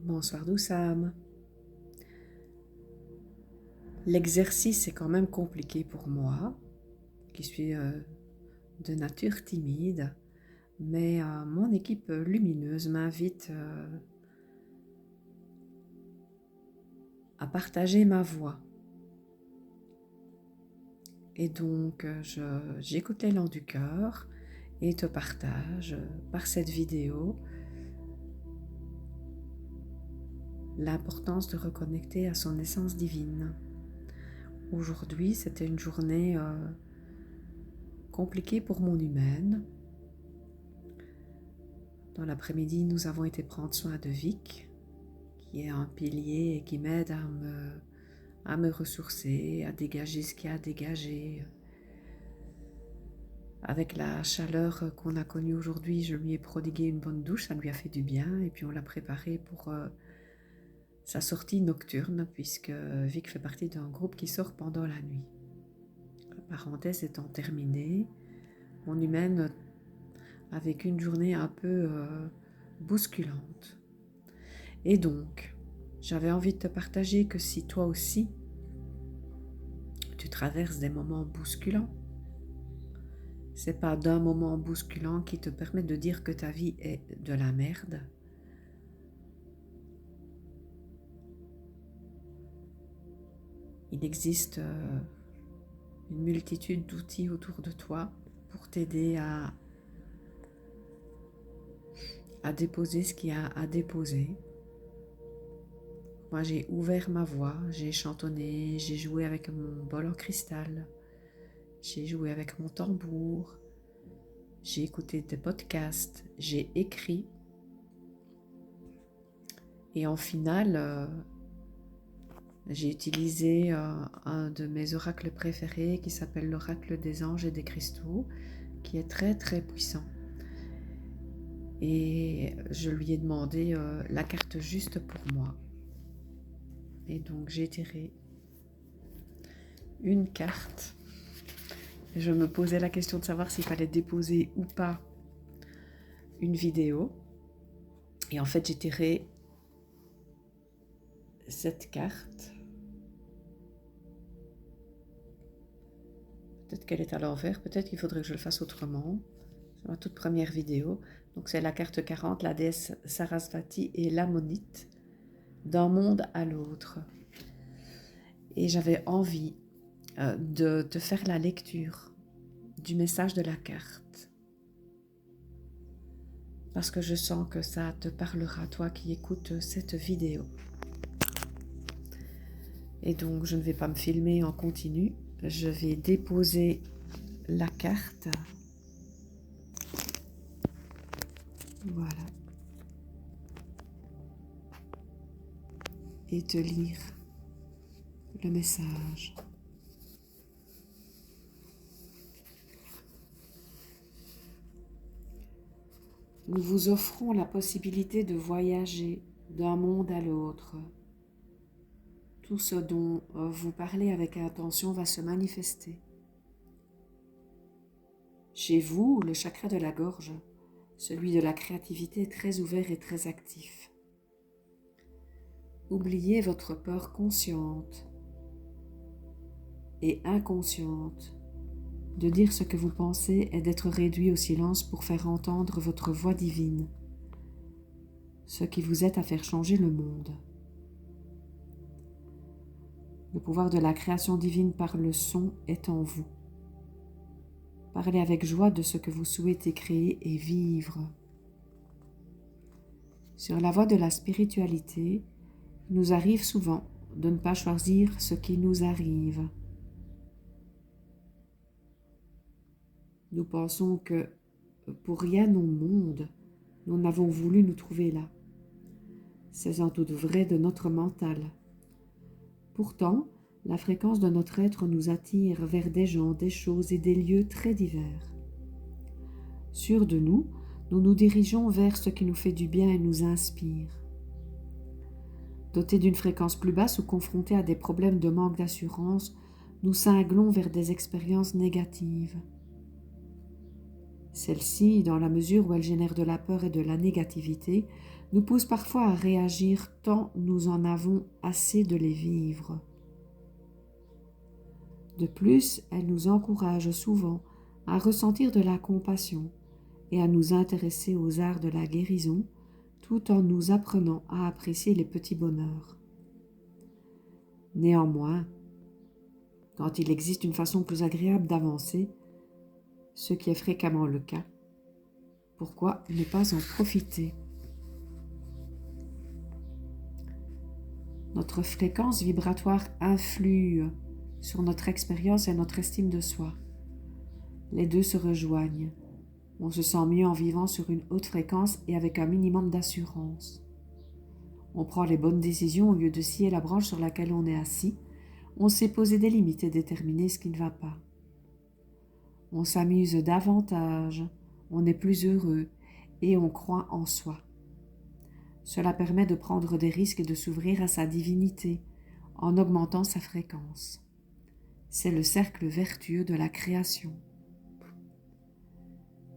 Bonsoir douce âme. L'exercice est quand même compliqué pour moi, qui suis de nature timide, mais mon équipe lumineuse m'invite à partager ma voix. Et donc j'écoute l'élan du cœur et te partage par cette vidéo l'importance de reconnecter à son essence divine. Aujourd'hui, c'était une journée compliquée pour mon humaine. Dans l'après-midi, nous avons été prendre soin de Vic, qui est un pilier et qui m'aide à me ressourcer, à dégager ce qu'il y a à dégager. Avec la chaleur qu'on a connue aujourd'hui, je lui ai prodigué une bonne douche, ça lui a fait du bien, et puis on l'a préparé pour sa sortie nocturne, puisque Vic fait partie d'un groupe qui sort pendant la nuit. La parenthèse étant terminée, mon humaine a vécu une journée un peu bousculante. Et donc, j'avais envie de te partager que si toi aussi, tu traverses des moments bousculants, c'est pas d'un moment bousculant qui te permet de dire que ta vie est de la merde. Il existe une multitude d'outils autour de toi pour t'aider à déposer ce qu'il y a à déposer. Moi, j'ai ouvert ma voix, j'ai chantonné, j'ai joué avec mon bol en cristal, j'ai joué avec mon tambour, j'ai écouté des podcasts, j'ai écrit. Et en finale, j'ai utilisé un de mes oracles préférés qui s'appelle l'oracle des anges et des cristaux, qui est très très puissant. Et je lui ai demandé la carte juste pour moi. Et donc j'ai tiré une carte. Je me posais la question de savoir s'il fallait déposer ou pas une vidéo. Et en fait, j'ai tiré cette carte. Peut-être qu'elle est à l'envers, peut-être qu'il faudrait que je le fasse autrement. C'est ma toute première vidéo. Donc c'est la carte 40, la déesse Sarasvati et l'ammonite, d'un monde à l'autre. Et j'avais envie de te faire la lecture du message de la carte. Parce que je sens que ça te parlera, toi qui écoutes cette vidéo. Et donc je ne vais pas me filmer en continu. Je vais déposer la carte. Voilà. Et te lire le message. Nous vous offrons la possibilité de voyager d'un monde à l'autre. Tout ce dont vous parlez avec intention va se manifester. Chez vous, le chakra de la gorge, celui de la créativité est très ouvert et très actif. Oubliez votre peur consciente et inconsciente de dire ce que vous pensez et d'être réduit au silence pour faire entendre votre voix divine, ce qui vous aide à faire changer le monde. Le pouvoir de la création divine par le son est en vous. Parlez avec joie de ce que vous souhaitez créer et vivre. Sur la voie de la spiritualité, il nous arrive souvent de ne pas choisir ce qui nous arrive. Nous pensons que pour rien au monde, nous n'avons voulu nous trouver là. C'est en tout vrai de notre mental. Pourtant, la fréquence de notre être nous attire vers des gens, des choses et des lieux très divers. Sûrs de nous, nous nous dirigeons vers ce qui nous fait du bien et nous inspire. Dotés d'une fréquence plus basse ou confrontés à des problèmes de manque d'assurance, nous cinglons vers des expériences négatives. Celle-ci, dans la mesure où elle génère de la peur et de la négativité, nous pousse parfois à réagir tant nous en avons assez de les vivre. De plus, elle nous encourage souvent à ressentir de la compassion et à nous intéresser aux arts de la guérison, tout en nous apprenant à apprécier les petits bonheurs. Néanmoins, quand il existe une façon plus agréable d'avancer, ce qui est fréquemment le cas, pourquoi ne pas en profiter? Notre fréquence vibratoire influe sur notre expérience et notre estime de soi. Les deux se rejoignent. On se sent mieux en vivant sur une haute fréquence et avec un minimum d'assurance. On prend les bonnes décisions au lieu de scier la branche sur laquelle on est assis. On sait poser des limites et déterminer ce qui ne va pas. On s'amuse davantage, on est plus heureux et on croit en soi. Cela permet de prendre des risques et de s'ouvrir à sa divinité en augmentant sa fréquence. C'est le cercle vertueux de la création.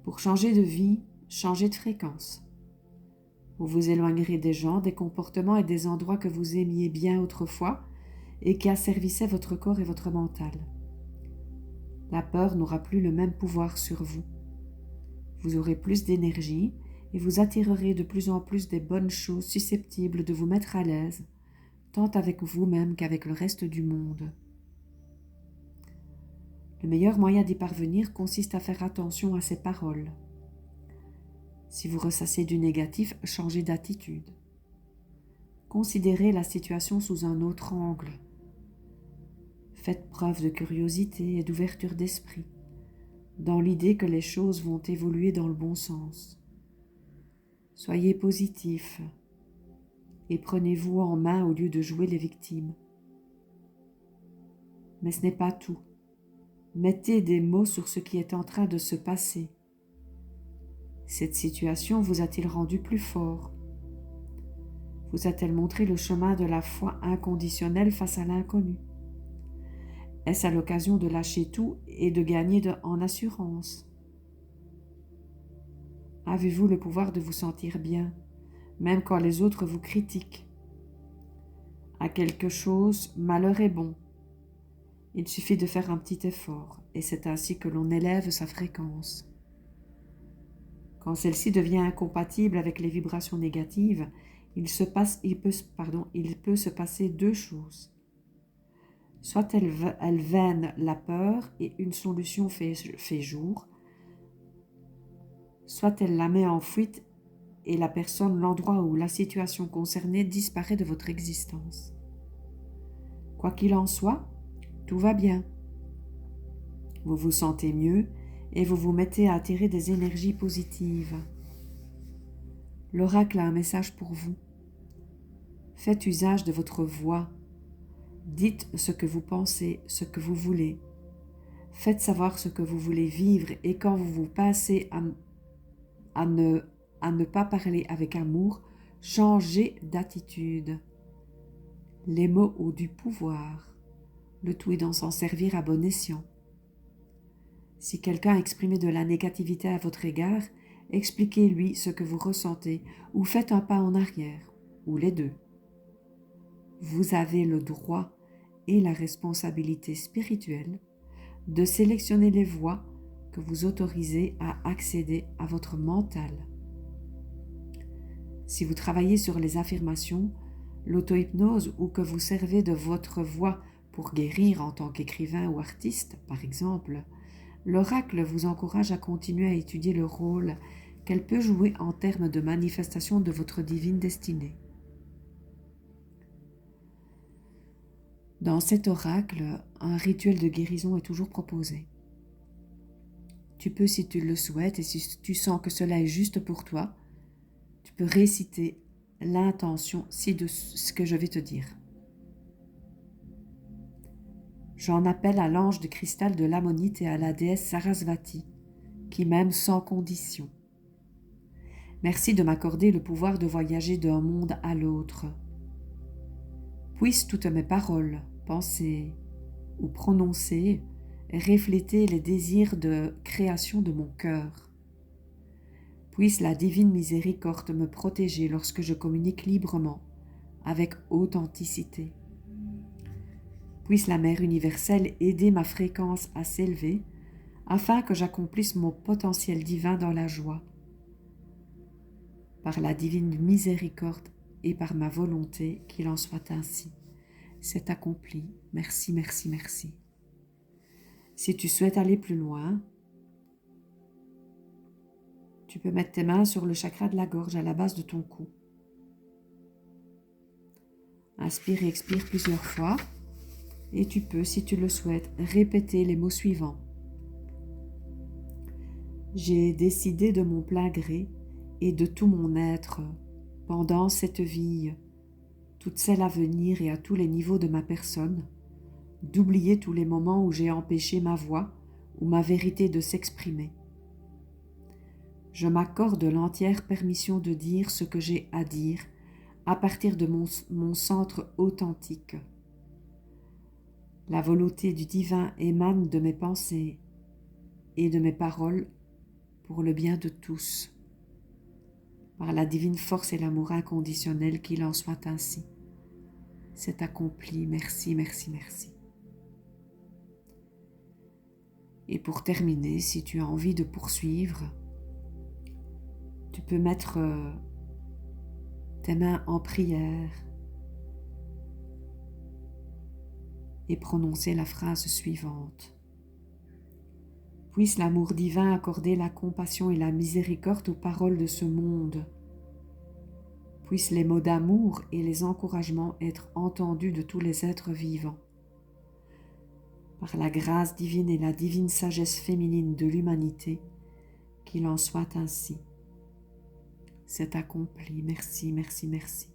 Pour changer de vie, changez de fréquence. Vous vous éloignerez des gens, des comportements et des endroits que vous aimiez bien autrefois et qui asservissaient votre corps et votre mental. La peur n'aura plus le même pouvoir sur vous. Vous aurez plus d'énergie et vous attirerez de plus en plus des bonnes choses susceptibles de vous mettre à l'aise, tant avec vous-même qu'avec le reste du monde. Le meilleur moyen d'y parvenir consiste à faire attention à ses paroles. Si vous ressassez du négatif, changez d'attitude. Considérez la situation sous un autre angle. Faites preuve de curiosité et d'ouverture d'esprit, dans l'idée que les choses vont évoluer dans le bon sens. Soyez positif et prenez-vous en main au lieu de jouer les victimes. Mais ce n'est pas tout. Mettez des mots sur ce qui est en train de se passer. Cette situation vous a-t-il rendu plus fort? Vous a-t-elle montré le chemin de la foi inconditionnelle face à l'inconnu? Est-ce à l'occasion de lâcher tout et de gagner en assurance? Avez-vous le pouvoir de vous sentir bien, même quand les autres vous critiquent? À quelque chose, malheur est bon. Il suffit de faire un petit effort, et c'est ainsi que l'on élève sa fréquence. Quand celle-ci devient incompatible avec les vibrations négatives, il peut se passer deux choses. Soit elle vène la peur et une solution fait jour, soit elle la met en fuite et la personne, l'endroit ou la situation concernée disparaît de votre existence. Quoi qu'il en soit, tout va bien. Vous vous sentez mieux et vous vous mettez à attirer des énergies positives. L'oracle a un message pour vous. Faites usage de votre voix. Dites ce que vous pensez, ce que vous voulez. Faites savoir ce que vous voulez vivre et quand vous vous passez à ne pas parler avec amour, changez d'attitude. Les mots ont du pouvoir. Le tout est d'en s'en servir à bon escient. Si quelqu'un a exprimé de la négativité à votre égard, expliquez-lui ce que vous ressentez ou faites un pas en arrière, ou les deux. Vous avez le droit et la responsabilité spirituelle de sélectionner les voies que vous autorisez à accéder à votre mental. Si vous travaillez sur les affirmations, l'auto-hypnose ou que vous servez de votre voix pour guérir en tant qu'écrivain ou artiste, par exemple, l'oracle vous encourage à continuer à étudier le rôle qu'elle peut jouer en termes de manifestation de votre divine destinée. Dans cet oracle, un rituel de guérison est toujours proposé. Tu peux, si tu le souhaites et si tu sens que cela est juste pour toi, tu peux réciter l'intention de ce que je vais te dire. J'en appelle à l'ange de cristal de l'ammonite et à la déesse Sarasvati, qui m'aime sans condition. Merci de m'accorder le pouvoir de voyager d'un monde à l'autre. Puissent toutes mes paroles, pensées ou prononcées refléter les désirs de création de mon cœur. Puisse la divine miséricorde me protéger lorsque je communique librement, avec authenticité. Puisse la Mère universelle aider ma fréquence à s'élever afin que j'accomplisse mon potentiel divin dans la joie. Par la divine miséricorde et par ma volonté, qu'il en soit ainsi. C'est accompli. Merci, merci, merci. Si tu souhaites aller plus loin, tu peux mettre tes mains sur le chakra de la gorge à la base de ton cou. Inspire et expire plusieurs fois et tu peux, si tu le souhaites, répéter les mots suivants. J'ai décidé de mon plein gré et de tout mon être pendant cette vie, toute celle à venir et à tous les niveaux de ma personne, d'oublier tous les moments où j'ai empêché ma voix ou ma vérité de s'exprimer. Je m'accorde l'entière permission de dire ce que j'ai à dire à partir de mon centre authentique. La volonté du divin émane de mes pensées et de mes paroles pour le bien de tous. Par la divine force et l'amour inconditionnel, qu'il en soit ainsi. C'est accompli. Merci, merci, merci. Et pour terminer, si tu as envie de poursuivre, tu peux mettre tes mains en prière et prononcer la phrase suivante. Puisse l'amour divin accorder la compassion et la miséricorde aux paroles de ce monde. Puissent les mots d'amour et les encouragements être entendus de tous les êtres vivants. Par la grâce divine et la divine sagesse féminine de l'humanité, qu'il en soit ainsi. C'est accompli. Merci, merci, merci.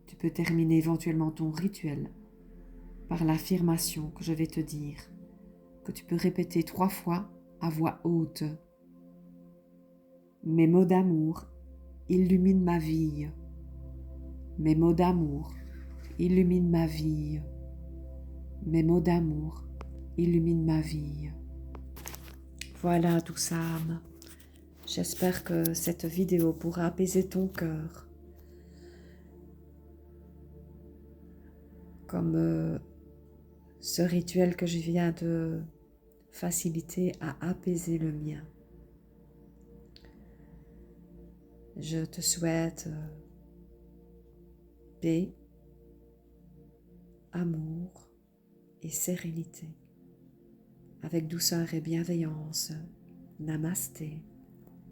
Tu peux terminer éventuellement ton rituel par l'affirmation que je vais te dire, que tu peux répéter 3 fois à voix haute. Mes mots d'amour illuminent ma vie. Mes mots d'amour illuminent ma vie. Mes mots d'amour illuminent ma vie. Voilà, douce âme. J'espère que cette vidéo pourra apaiser ton cœur. Comme ce rituel que je viens de faciliter a apaisé le mien. Je te souhaite paix, amour et sérénité. Avec douceur et bienveillance. Namasté.